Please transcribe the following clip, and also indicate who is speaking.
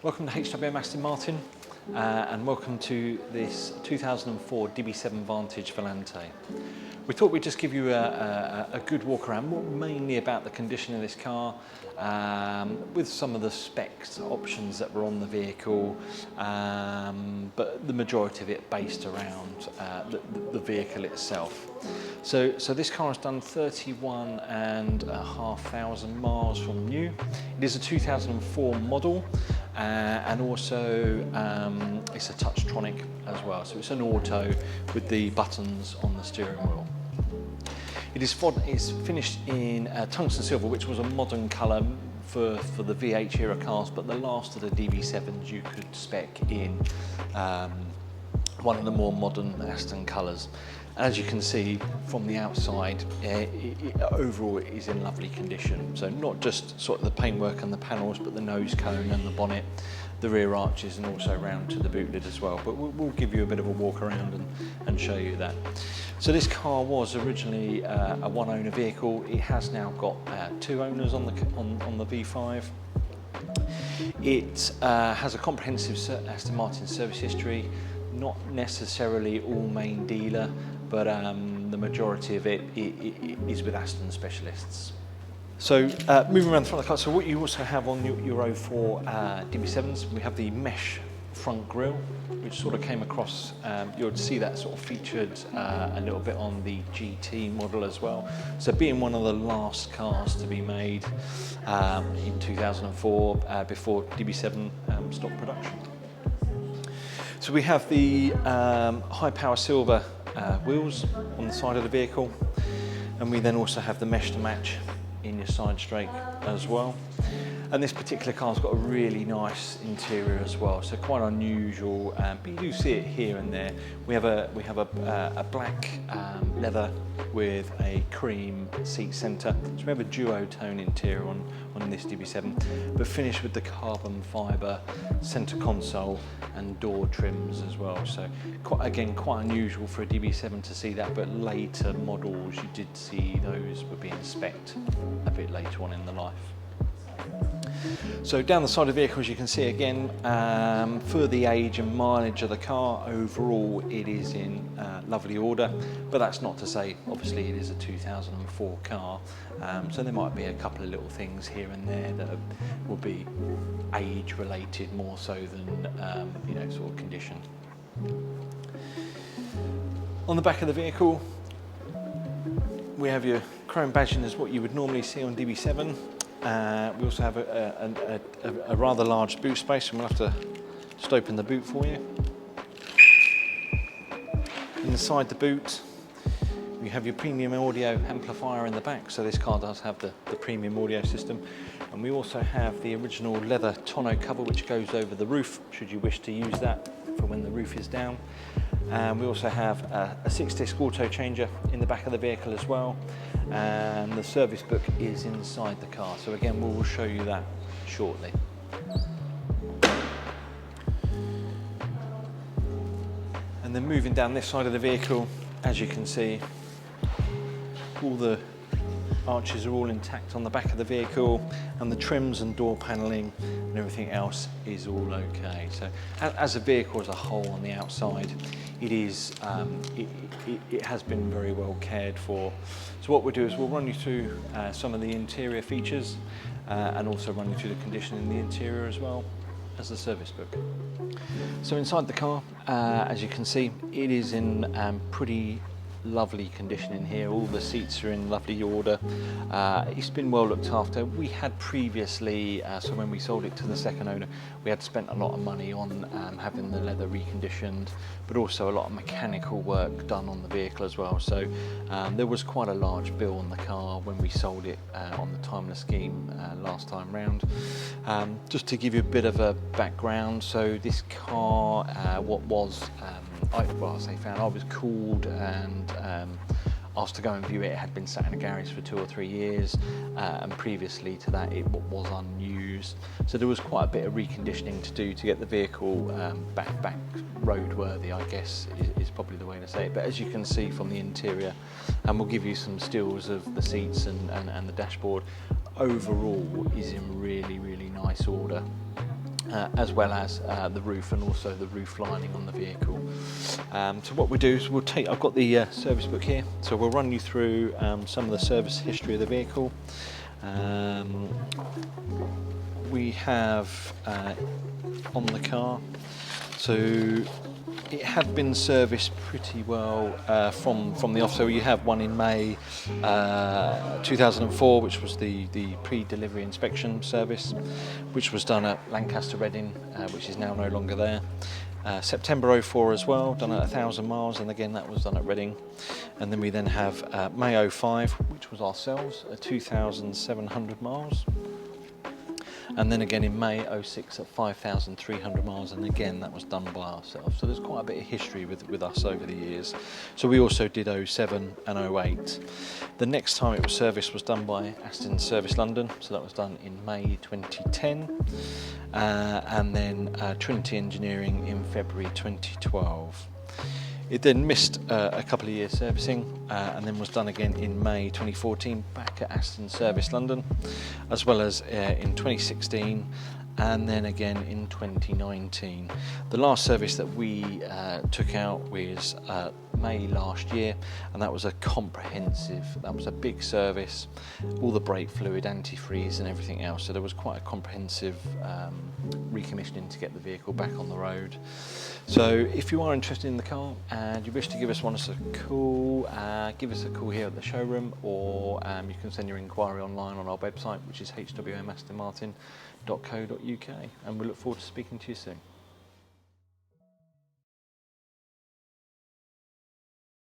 Speaker 1: Welcome to HWM Aston Martin and welcome to this 2004 DB7 Vantage Volante. We thought we'd just give you a good walk around, mainly about the condition of this car, with some of the specs options that were on the vehicle, but the majority of it based around the vehicle itself. So this car has done 31,500 miles from new. It is a 2004 model. And also it's a Touchtronic as well, so it's an auto with the buttons on the steering wheel. It's finished in tungsten silver, which was a modern colour for the V8 era cars, but the last of the DB7s you could spec in one of the more modern Aston colours. As you can see from the outside, overall it is in lovely condition. So not just sort of the paintwork and the panels, but the nose cone and the bonnet, the rear arches, and also round to the boot lid as well. But we'll give you a bit of a walk around and show you that. So this car was originally a one-owner vehicle. It has now got two owners on the V5. It has a comprehensive Aston Martin service history, not necessarily all main dealer, but the majority of it is with Aston specialists. So moving around the front of the car, so what you also have on your 04 DB7s, we have the mesh front grille, which sort of came across, you'll see that sort of featured a little bit on the GT model as well. So being one of the last cars to be made in 2004 before DB7 stopped production. So we have the high power silver wheels on the side of the vehicle, and we then also have the mesh to match in your side strake as well. And this particular car's got a really nice interior as well, so quite unusual, but you do see it here and there. We have a black leather with a cream seat centre, so we have a duotone interior on this DB7, but finished with the carbon fibre centre console and door trims as well. So quite unusual for a DB7 to see that, but later models you did see those were being spec'd a bit later on in the life. So down the side of the vehicle, as you can see again, for the age and mileage of the car, overall it is in lovely order, but that's not to say, obviously it is a 2004 car, so there might be a couple of little things here and there that will be age related more so than sort of condition. On the back of the vehicle, we have your chrome badging as what you would normally see on DB7. We also have a rather large boot space, and we'll have to just open the boot for you. Inside the boot, you have your premium audio amplifier in the back, so this car does have the premium audio system. And we also have the original leather tonneau cover, which goes over the roof, should you wish to use that for when the roof is down. And we also have a 6-disc auto changer in the back of the vehicle as well. And the service book is inside the car. So again, we will show you that shortly. And then moving down this side of the vehicle, as you can see, all the arches are all intact on the back of the vehicle, and the trims and door panelling and everything else is all okay. So as a vehicle as a whole on the outside, it is it has been very well cared for. So what we'll do is we'll run you through some of the interior features and also run you through the condition in the interior as well as the service book. So inside the car, as you can see, it is in pretty lovely condition in here. All the seats are in lovely order. It's been well looked after. We had previously, so when we sold it to the second owner, we had spent a lot of money on having the leather reconditioned, but also a lot of mechanical work done on the vehicle as well. So there was quite a large bill on the car when we sold it on the timeless scheme last time round. Just to give you a bit of a background, so this car, I was called and asked to go and view it. It had been sat in a garage for 2 or 3 years, and previously to that it was unused. So there was quite a bit of reconditioning to do to get the vehicle back roadworthy, I guess is probably the way to say it. But as you can see from the interior, and we'll give you some stills of the seats and the dashboard, overall is in really nice order. as well as the roof and also the roof lining on the vehicle. So what we do is I've got the service book here, so we'll run you through some of the service history of the vehicle. We have on the car, so it had been serviced pretty well from the off. So you have one in May 2004, which was the pre-delivery inspection service, which was done at Lancaster Reading, which is now no longer there. September 04 as well, done at 1,000 miles, and again that was done at Reading. And then we then have May 05, which was ourselves at 2,700 miles. And then again in May 06 at 5,300 miles, and again that was done by ourselves. So there's quite a bit of history with us over the years. So we also did 07 and 08. The next time it was serviced was done by Aston Service London, so that was done in May 2010. And then Trinity Engineering in February 2012. It then missed a couple of years servicing and then was done again in May 2014 back at Aston Service London, as well as in 2016 and then again in 2019. The last service that we took out was May last year, and that was a comprehensive, that was a big service, all the brake fluid, antifreeze and everything else. So there was quite a comprehensive recommissioning to get the vehicle back on the road. So if you are interested in the car and you wish to give us a call, give us a call here at the showroom, or you can send your inquiry online on our website, which is hwmastonmartin.co.uk, and we look forward to speaking to you soon.